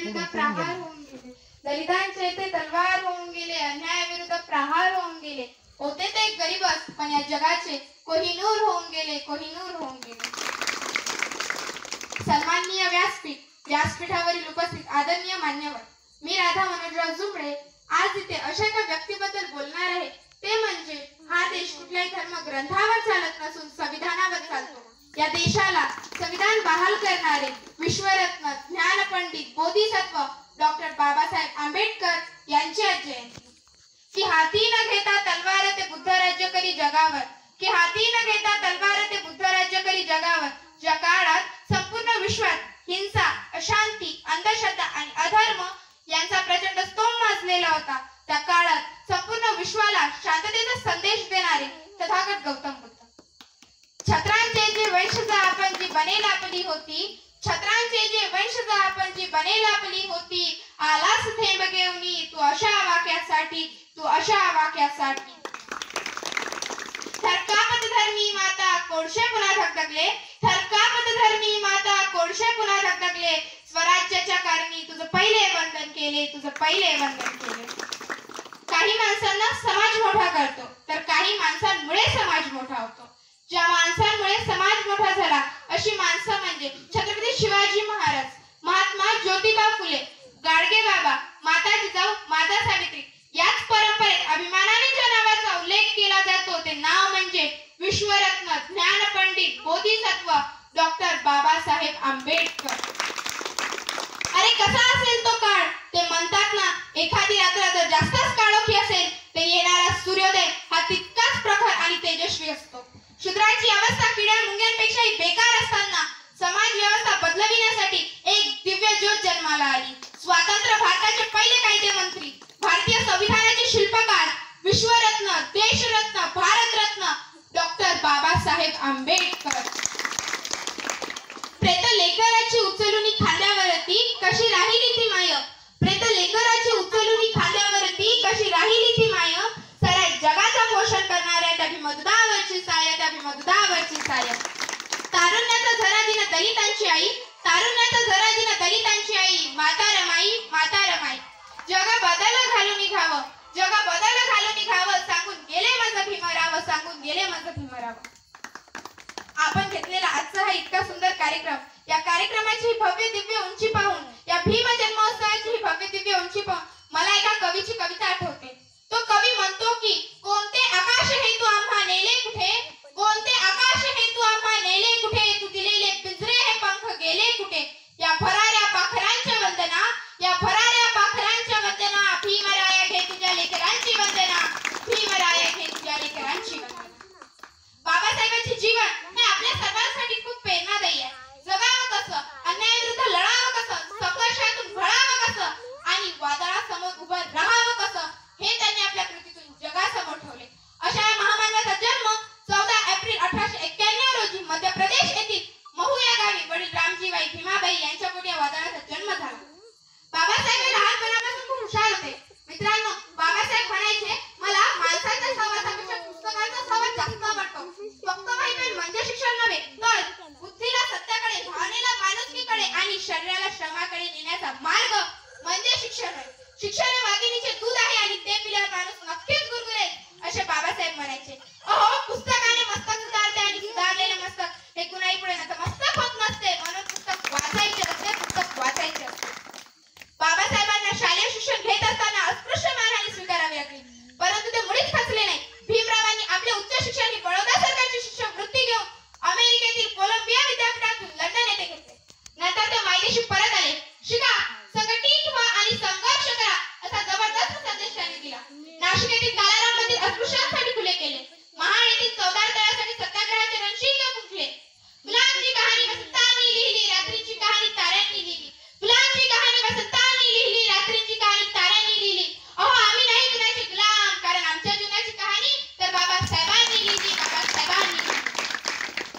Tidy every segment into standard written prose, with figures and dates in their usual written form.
विरुद्ध प्रहार होऊन गेले, दलितांचे ते तलवार होऊन गेले, अन्यायाविरुद्ध प्रहार होऊन गेले. होते ते गरीबच, पण या जगाचे कोहिनूर होऊन गेले, कोहिनूर होऊन गेले. सन्माननीय व्यासपीठ, व्यासपीठावरील उपस्थित आदरणीय मान्यवर, मी राधा मनोजराव जुंबडे आज इथे अशा एका व्यक्तीबद्दल बोलणार आहे. ते म्हणजे हा देश कुठल्याही धर्म ग्रंथावर चालत नसून संविधानावर चालतो. या देशाला संविधान बहाल करणारे विश्वरत्न ज्ञानपंडित बोधिसत्व डॉक्टर बाबासाहेब आंबेडकर यांची आज जयंती. की हाती न घेता तलवार ते बुद्ध राज्य करी जगावर, की हाती न घेता तलवार ते बुद्ध राज्य करी जगावर. ज्या काळात संपूर्ण विश्वात हिंसा, अशांती, अंधश्रद्धा आणि अधर्म यांचा प्रचंड स्तोम माजलेला होता, त्या काळात संपूर्ण विश्वाला शांततेचा संदेश देणारे तथागत गौतम बुद्ध. छत्रांचे जे वंशज आपण जी बनेल आपली होती, छत्रांचे जे वंशज आपण जी बनेल आपली होती. आलास थेंब घेऊनी तू अशा वाक्यासाठी, तू अशा वाक्यासाठी. थरकापत धर्मी माता कोळशे पुन्हा धगधगले, थरकापत धर्मी माता कोळशे पुन्हा धगधगले. स्वराज्याच्या कारणी तुझं पहिले वंदन केले, तुझं पहिले वंदन केले. काही माणसांना समाज मोठा करतो, तर काही माणसांमुळे समाज मोठा होतो. ज्या माणसांमुळे समाज मोठा झाला अशी माणसं म्हणजे छत्रपती शिवाजी महाराज, महात्मा ज्योतिबा फुले, गाडगे बाबा, माता जिजाऊ, माता सावित्री. याच परंपरेत अभिमानाने ज्या नावाचा उल्लेख केला जातो ते नाव म्हणजे विश्वरत्न ज्ञानपंडित बोधिसत्व डॉक्टर बाबासाहेब आंबेडकर. अरे कसा असेल तो काळ, ते म्हणतात ना, एखादी रात्र जर जास्तच काळोखी असेल तर येणारा सूर्योदय हा तितकाच प्रखर आणि तेजस्वी असतो. शूद्राची अवस्था किड्या मुंग्यांपेक्षाही बेकार असताना समाज व्यवस्था बदलविण्यासाठी एक दिव्य ज्योत जन्माला आली. स्वातंत्र्य भारताचे पहिले कायदेमंत्री, भारतीय संविधानाचे शिल्पकार, विश्वरत्न, देशरत्न, भारतरत्न डॉक्टर बाबासाहेब आंबेडकर. प्रेत लेकराची उचलून खांद्यावरती कशी राहिली ती माय, प्रेत लेकराची उचलून खांद्यावरती कशी राहिली ती माय. साऱ्या जगाचा पोषण करणाऱ्या त्या भीमदुधावरची साय, त्या भीमदुधावरची साय. तारुण्याचा झरा दिन दलितांची आई, तारुण्याचा झरा दिन दलितांची आई. माता रमाई, माता रमाई. जग बदल घालून निघावं, जग बदल घालून निघावं, सांगून गेले माझं भीमराव, सांगून गेले माझं भीमराव. आपण घेतलेला आजचा हा इतका सुंदर कार्यक्रम, या कार्यक्रमाची भव्य दिव्य उंची पाहून, या भीम जन्मोत्सवाची भव्य दिव्य उंची पाहून मला एका कवीची कविता आठवते. तो कवी म्हणतो की कोणते आकाश हे तू आम्हा नेले कुठे, कोणते आकाश हे तू आम्हा नेले कुठे, तू दिलेले पिंजरे हे पंख गेले कुठे. या भराऱ्या पाखरांच्या वंदना, या भराऱ्या पाखरांच्या वंदना. भीमराया घे तुझ्या लेकरांची वंदना, भीमराया घे तुझ्या लेकरांची वंदना. बाबासाहेबांचे जीवन हे आपल्या सर्वांसाठी खूप प्रेरणादायी आहे. जगावं कसं, अन्यायाविरुद्ध लढावं कसं, संघर्षातून घडावं कसं आणि वादळासमोर उभं राहावं कसं हे त्यांनी आपल्या कृतीतून जगासमोर ठेवले. अशा या महामानवाचा जन्म 14 एप्रिल 1891 रोजी मध्य प्रदेश येथील महू या गावी वडील रामजीबाई भीमाबाई यांच्या पोटी या वादळाचा जन्म झाला. बाबासाहेब हे लहानपणापासून खूप हुशार होते. मित्रांनो, बाबासाहेब म्हणायचे, मला माणसाच्या सहवासापेक्षा पुस्तकांचा सहवास जास्त आवडतो. फक्त वाईपण म्हणजे शिक्षण नव्हे, तर बुद्धीला सत्याकडे, भावनेला माणुसकीकडे आणि शरीराला श्रमाकडे नेण्याचा मार्ग म्हणजे शिक्षण होय. शिक्षण हे वाघिणीचे दूध आहे आणि ते पिल्यावर माणूस नक्कीच गुरगुरेल, असे बाबासाहेब म्हणायचे. अहो, पुस्तकाने मस्तक सुधारते आणि सुधारलेले मस्तक हे कुणाही पुढे नतमस्तक होत नसते. म्हणून पुस्तक वाचायचे असते, पुस्तक वाचायचे असते. बाबासाहेबांना शालेय शिक्षण घेत असताना अस्पृश्य मारहाणी स्वीकारावी लागली, परंतु ते मुळीच खचले नाही. भीमरावांनी आपले उच्च शिक्षण ही बडोदा सरकारची शिष्यवृत्ती घेऊन अमेरिकेतील कोलंबिया विद्यापीठातून लंडन येथे घेतले. नंतर ते मायदेशी परत आले. शिका, संघटित व्हा आणि संघर्ष करा असा जबरदस्त संदेश त्यांनी दिला. नाशिक येथील कालाराम मंदिर अस्पृश्यांसाठी खुले केले. महाड येथील चौदार तळ्यासाठी सत्याग्रहाचे रणशिंग फुंकले. गुलामची कहाणी वसंतांनी लिहिली, रात्रीची कहाणी ताऱ्यांनी लिहिली. गुलामची कहाणी वसंतांनी लिहिली, रात्रीची कहाणी ताऱ्यांनी लिहिली. अहो, आम्ही नाही जुन्याचे गुलाम, कारण आमच्या जुन्याची कहाणी तर बाबासाहेबांनी लिहिली, बाबासाहेबांनी लिहिली.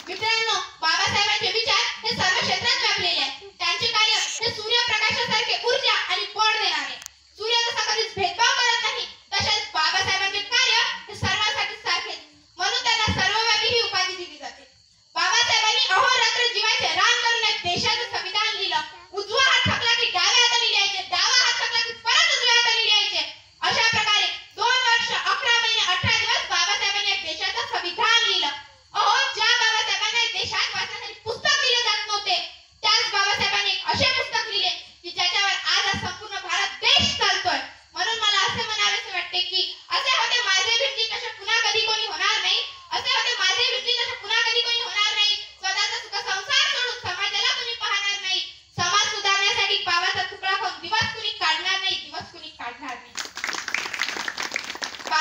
मित्रांनो, बाबासाहेबांचे विचार हे सर्व क्षेत्रात व्यापलेले आहेत. त्यांचे कार्य हे सूर्यप्रकाशासारखे ऊर्जा आणि बळ देणारे. सूर्य जसा कधीच भेदभाव करत नाही, तसेच बाबासाहेबांचे कार्य हे सर्वांसाठी सारखेच, म्हणून त्यांना सर्वव्यापी ही उपाधी दिली जाते. बाबासाहेबांनी अहोरात्र जीवाचे रान करून एक देशाचं संविधान लिहिलं. उजवा हात थकला की डाव्या हाताने लिहायचे.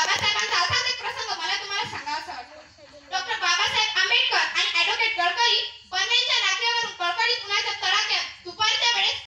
बाबासाहेबांचा असाच एक प्रसंग मला तुम्हाला सांगावासा वाटतो. डॉक्टर बाबासाहेब आंबेडकर आणि ॲडव्होकेट गडकरी पनवेलच्या नाक्यावरून कडकडीत उन्हाच्या तडाख्यात दुपारच्या वेळेस